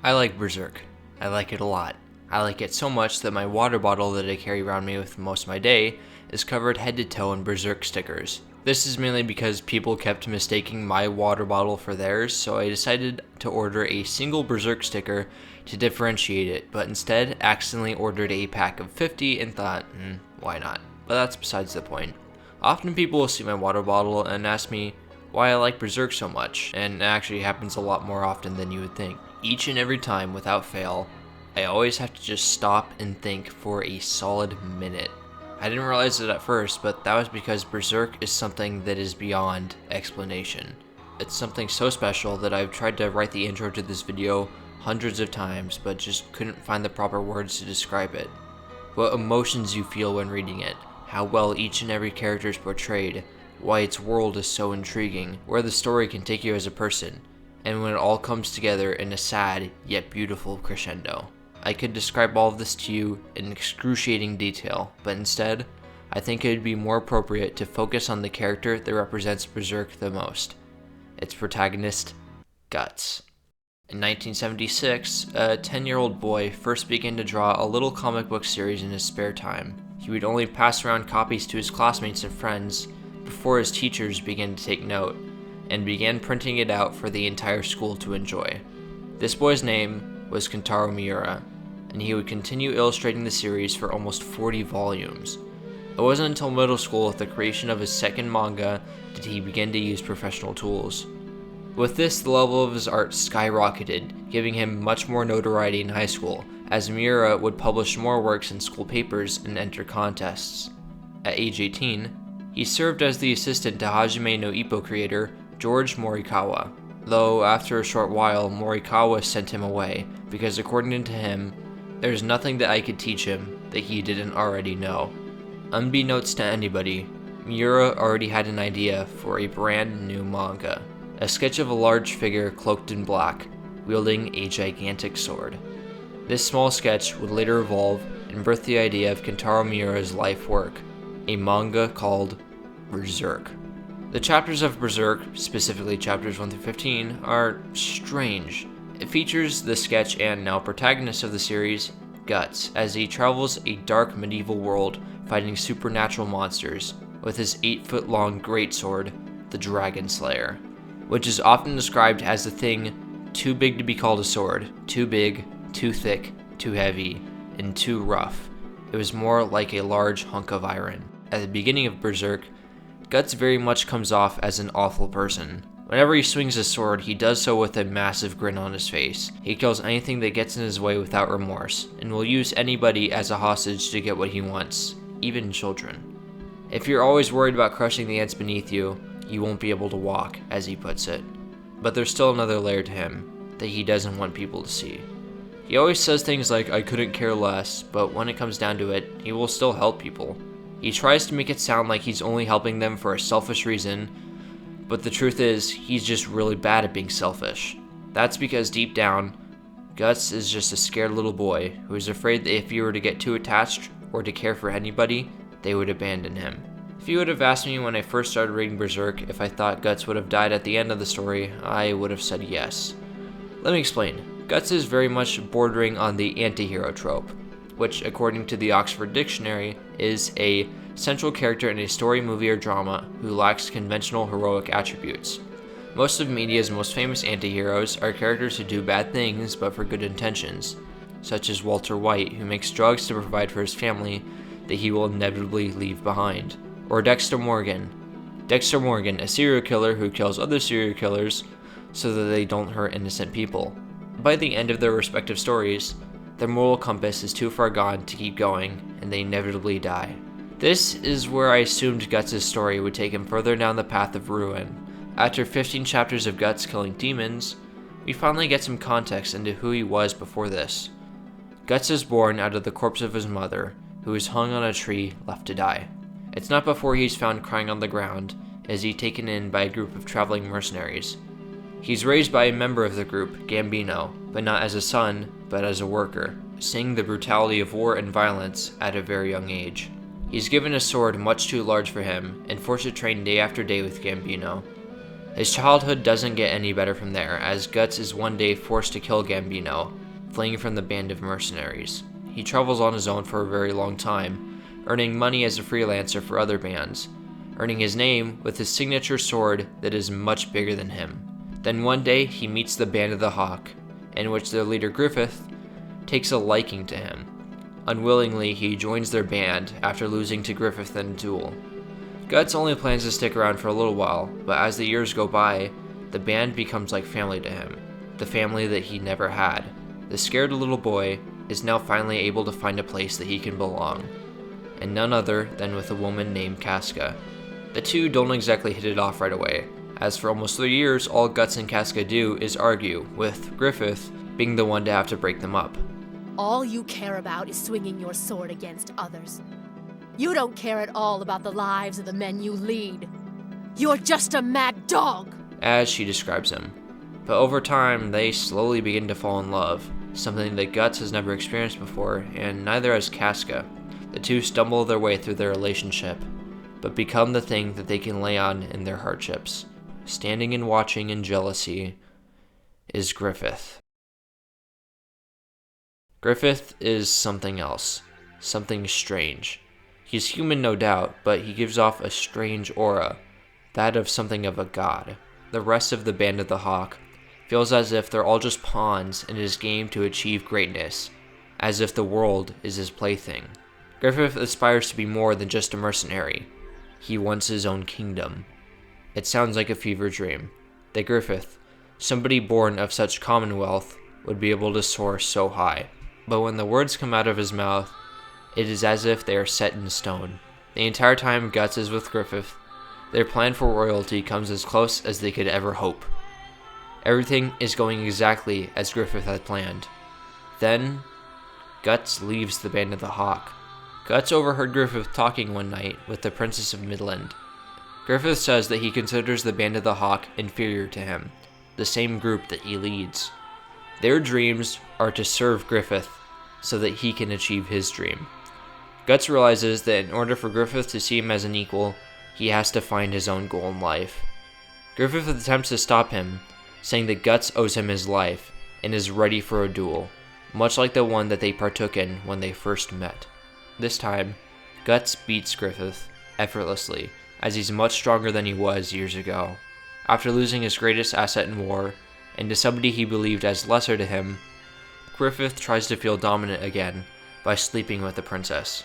I like Berserk. I like it a lot. I like it so much that my water bottle that I carry around me with most of my day is covered head to toe in Berserk stickers. This is mainly because people kept mistaking my water bottle for theirs, so I decided to order a single Berserk sticker to differentiate it, but instead accidentally ordered a pack of 50 and thought, why not? But that's besides the point. Often people will see my water bottle and ask me why I like Berserk so much, and it actually happens a lot more often than you would think. Each and every time, without fail, I always have to just stop and think for a solid minute. I didn't realize it at first, but that was because Berserk is something that is beyond explanation. It's something so special that I've tried to write the intro to this video hundreds of times, but just couldn't find the proper words to describe it. What emotions you feel when reading it, how well each and every character is portrayed, why its world is so intriguing, where the story can take you as a person, and when it all comes together in a sad yet beautiful crescendo. I could describe all of this to you in excruciating detail, but instead, I think it would be more appropriate to focus on the character that represents Berserk the most, its protagonist, Guts. In 1976, a 10-year-old boy first began to draw a little comic book series in his spare time. He would only pass around copies to his classmates and friends before his teachers began to take note, and began printing it out for the entire school to enjoy. This boy's name was Kentaro Miura, and he would continue illustrating the series for almost 40 volumes. It wasn't until middle school, with the creation of his second manga, did he begin to use professional tools. With this, the level of his art skyrocketed, giving him much more notoriety in high school, as Miura would publish more works in school papers and enter contests. At age 18, he served as the assistant to Hajime no Ippo creator George Morikawa, though after a short while, Morikawa sent him away, because according to him, there's nothing that I could teach him that he didn't already know. Unbeknownst to anybody, Miura already had an idea for a brand new manga, a sketch of a large figure cloaked in black, wielding a gigantic sword. This small sketch would later evolve and birth the idea of Kentaro Miura's life work, a manga called Berserk. The chapters of Berserk, specifically chapters 1 through 15, are strange. It features the sketch and now protagonist of the series, Guts, as he travels a dark medieval world fighting supernatural monsters with his 8-foot-long greatsword, the Dragon Slayer, which is often described as the thing too big to be called a sword, too big, too thick, too heavy, and too rough. It was more like a large hunk of iron. At the beginning of Berserk, Guts very much comes off as an awful person. Whenever he swings his sword, he does so with a massive grin on his face. He kills anything that gets in his way without remorse, and will use anybody as a hostage to get what he wants, even children. If you're always worried about crushing the ants beneath you, you won't be able to walk, as he puts it. But there's still another layer to him that he doesn't want people to see. He always says things like, "I couldn't care less," but when it comes down to it, he will still help people. He tries to make it sound like he's only helping them for a selfish reason, but the truth is, he's just really bad at being selfish. That's because deep down, Guts is just a scared little boy who is afraid that if he were to get too attached or to care for anybody, they would abandon him. If you would have asked me when I first started reading Berserk if I thought Guts would have died at the end of the story, I would have said yes. Let me explain. Guts is very much bordering on the anti-hero trope, which, according to the Oxford Dictionary, is a central character in a story, movie, or drama who lacks conventional heroic attributes. Most of media's most famous anti-heroes are characters who do bad things but for good intentions, such as Walter White, who makes drugs to provide for his family that he will inevitably leave behind, or Dexter Morgan. Dexter Morgan, a serial killer who kills other serial killers so that they don't hurt innocent people. By the end of their respective stories, their moral compass is too far gone to keep going, and they inevitably die. This is where I assumed Guts' story would take him further down the path of ruin. After 15 chapters of Guts killing demons, we finally get some context into who he was before this. Guts is born out of the corpse of his mother, who is hung on a tree left to die. It's not before he's found crying on the ground, as he's taken in by a group of traveling mercenaries. He's raised by a member of the group, Gambino, but not as a son, but as a worker, seeing the brutality of war and violence at a very young age. He's given a sword much too large for him, and forced to train day after day with Gambino. His childhood doesn't get any better from there, as Guts is one day forced to kill Gambino, fleeing from the band of mercenaries. He travels on his own for a very long time, earning money as a freelancer for other bands, earning his name with his signature sword that is much bigger than him. Then one day he meets the Band of the Hawk, in which their leader Griffith takes a liking to him. Unwillingly, he joins their band after losing to Griffith in a duel. Guts only plans to stick around for a little while, but as the years go by, the band becomes like family to him, the family that he never had. The scared little boy is now finally able to find a place that he can belong, and none other than with a woman named Casca. The two don't exactly hit it off right away, as for almost 3 years, all Guts and Casca do is argue, with Griffith being the one to have to break them up. All you care about is swinging your sword against others. You don't care at all about the lives of the men you lead. You're just a mad dog, as she describes him. But over time, they slowly begin to fall in love, something that Guts has never experienced before, and neither has Casca. The two stumble their way through their relationship, but become the thing that they can lay on in their hardships. Standing and watching in jealousy is Griffith. Griffith is something else, something strange. He's human, no doubt, but he gives off a strange aura, that of something of a god. The rest of the Band of the Hawk feels as if they're all just pawns in his game to achieve greatness, as if the world is his plaything. Griffith aspires to be more than just a mercenary. He wants his own kingdom. It sounds like a fever dream, that Griffith, somebody born of such commonwealth, would be able to soar so high. But when the words come out of his mouth, it is as if they are set in stone. The entire time Guts is with Griffith, their plan for royalty comes as close as they could ever hope. Everything is going exactly as Griffith had planned. Then, Guts leaves the Band of the Hawk. Guts overheard Griffith talking one night with the Princess of Midland. Griffith says that he considers the Band of the Hawk inferior to him, the same group that he leads. Their dreams are to serve Griffith so that he can achieve his dream. Guts realizes that in order for Griffith to see him as an equal, he has to find his own goal in life. Griffith attempts to stop him, saying that Guts owes him his life and is ready for a duel, much like the one that they partook in when they first met. This time, Guts beats Griffith effortlessly, as he's much stronger than he was years ago. After losing his greatest asset in war, and to somebody he believed as lesser to him, Griffith tries to feel dominant again by sleeping with the princess.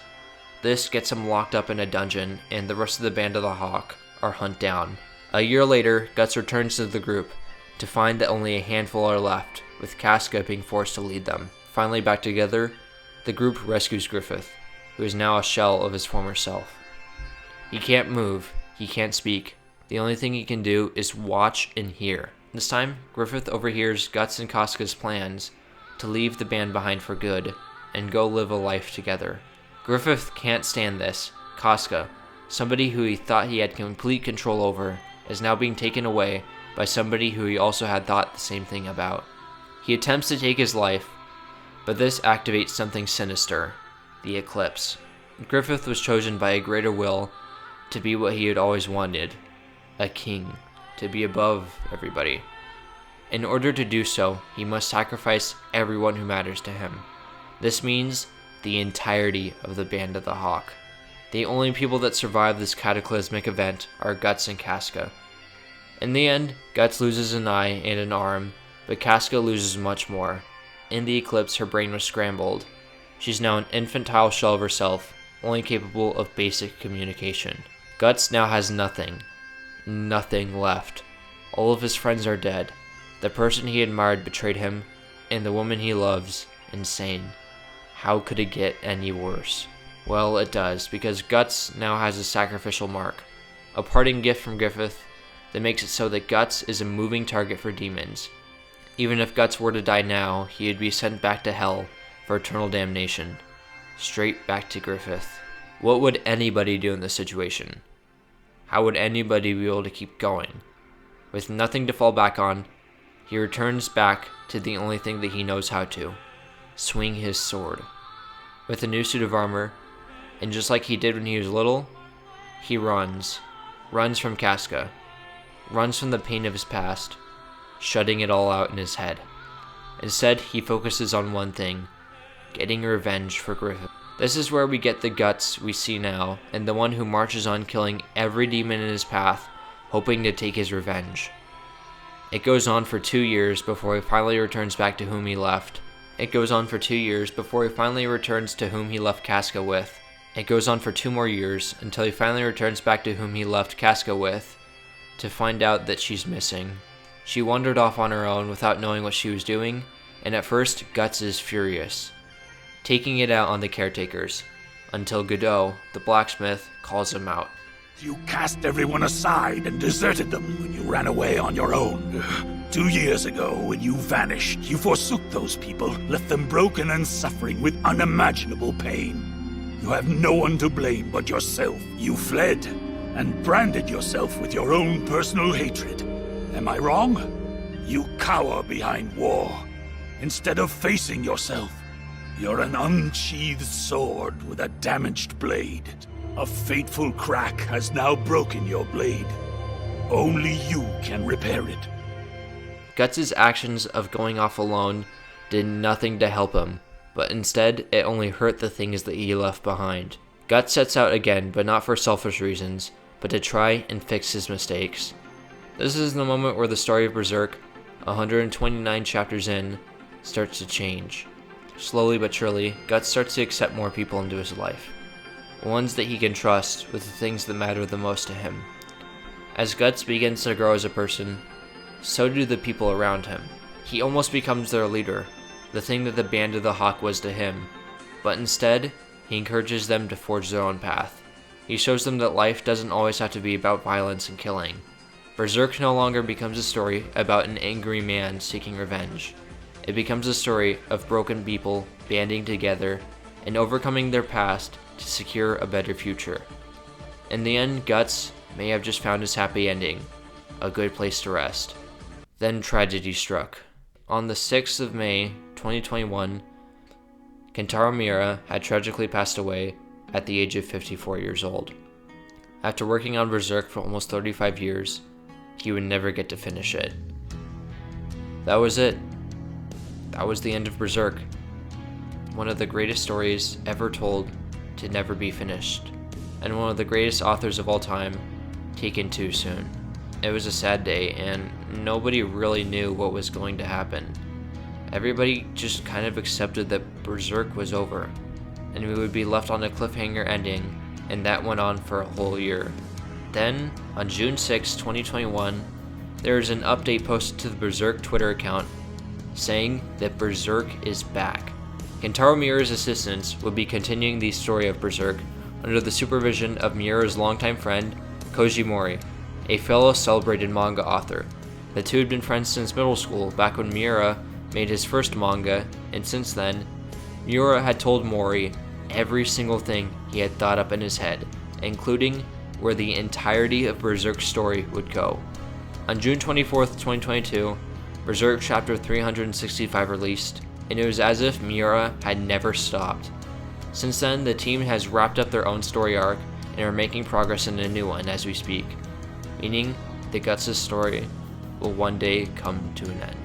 This gets him locked up in a dungeon, and the rest of the Band of the Hawk are hunted down. A year later, Guts returns to the group to find that only a handful are left, with Casca being forced to lead them. Finally back together, the group rescues Griffith, who is now a shell of his former self. He can't move, he can't speak. The only thing he can do is watch and hear. This time, Griffith overhears Guts and Casca's plans to leave the band behind for good and go live a life together. Griffith can't stand this. Casca, somebody who he thought he had complete control over, is now being taken away by somebody who he also had thought the same thing about. He attempts to take his life, but this activates something sinister, the eclipse. Griffith was chosen by a greater will to be what he had always wanted, a king, to be above everybody. In order to do so, he must sacrifice everyone who matters to him. This means the entirety of the Band of the Hawk. The only people that survive this cataclysmic event are Guts and Casca. In the end, Guts loses an eye and an arm, but Casca loses much more. In the eclipse, her brain was scrambled. She's now an infantile shell of herself, only capable of basic communication. Guts now has nothing left. All of his friends are dead. The person he admired betrayed him, and the woman he loves, insane. How could it get any worse? Well, it does, because Guts now has a sacrificial mark, a parting gift from Griffith that makes it so that Guts is a moving target for demons. Even if Guts were to die now, he would be sent back to hell for eternal damnation. Straight back to Griffith. What would anybody do in this situation? How would anybody be able to keep going? With nothing to fall back on, he returns back to the only thing that he knows how to: swing his sword. With a new suit of armor, and just like he did when he was little, he runs from Casca, runs from the pain of his past, shutting it all out in his head. Instead, he focuses on one thing: getting revenge for Griffith. This is where we get the Guts we see now, and the one who marches on killing every demon in his path, hoping to take his revenge. It goes on for 2 years before he finally returns back to whom he left. It goes on for 2 years before he finally returns to whom he left Casca with. It goes on for 2 more years until he finally returns back to whom he left Casca with, to find out that she's missing. She wandered off on her own without knowing what she was doing, and at first Guts is furious, taking it out on the caretakers, until Godot, the blacksmith, calls him out. You cast everyone aside and deserted them when you ran away on your own. 2 years ago, when you vanished, you forsook those people, left them broken and suffering with unimaginable pain. You have no one to blame but yourself. You fled and branded yourself with your own personal hatred. Am I wrong? You cower behind war, instead of facing yourself. You're an unsheathed sword with a damaged blade. A fateful crack has now broken your blade. Only you can repair it. Guts' actions of going off alone did nothing to help him, but instead it only hurt the things that he left behind. Guts sets out again, but not for selfish reasons, but to try and fix his mistakes. This is the moment where the story of Berserk, 129 chapters in, starts to change. Slowly but surely, Guts starts to accept more people into his life. Ones that he can trust with the things that matter the most to him. As Guts begins to grow as a person, so do the people around him. He almost becomes their leader, the thing that the Band of the Hawk was to him, but instead, he encourages them to forge their own path. He shows them that life doesn't always have to be about violence and killing. Berserk no longer becomes a story about an angry man seeking revenge. It becomes a story of broken people banding together and overcoming their past to secure a better future. In the end, Guts may have just found his happy ending, a good place to rest. Then tragedy struck. On the 6th of May, 2021, Kentaro Miura had tragically passed away at the age of 54 years old. After working on Berserk for almost 35 years, he would never get to finish it. That was it. That was the end of Berserk. One of the greatest stories ever told to never be finished, and one of the greatest authors of all time taken too soon. It was a sad day, and nobody really knew what was going to happen. Everybody just kind of accepted that Berserk was over, and we would be left on a cliffhanger ending, and that went on for a whole year. Then, on June 6, 2021, there is an update posted to the Berserk Twitter account saying that Berserk is back. Kentaro Miura's assistants would be continuing the story of Berserk under the supervision of Miura's longtime friend, Koji Mori, a fellow celebrated manga author. The two had been friends since middle school, back when Miura made his first manga, and since then, Miura had told Mori every single thing he had thought up in his head, including where the entirety of Berserk's story would go. On June 24th, 2022, Berserk Chapter 365 released, and it was as if Miura had never stopped. Since then, the team has wrapped up their own story arc and are making progress in a new one as we speak, meaning that Guts' story will one day come to an end.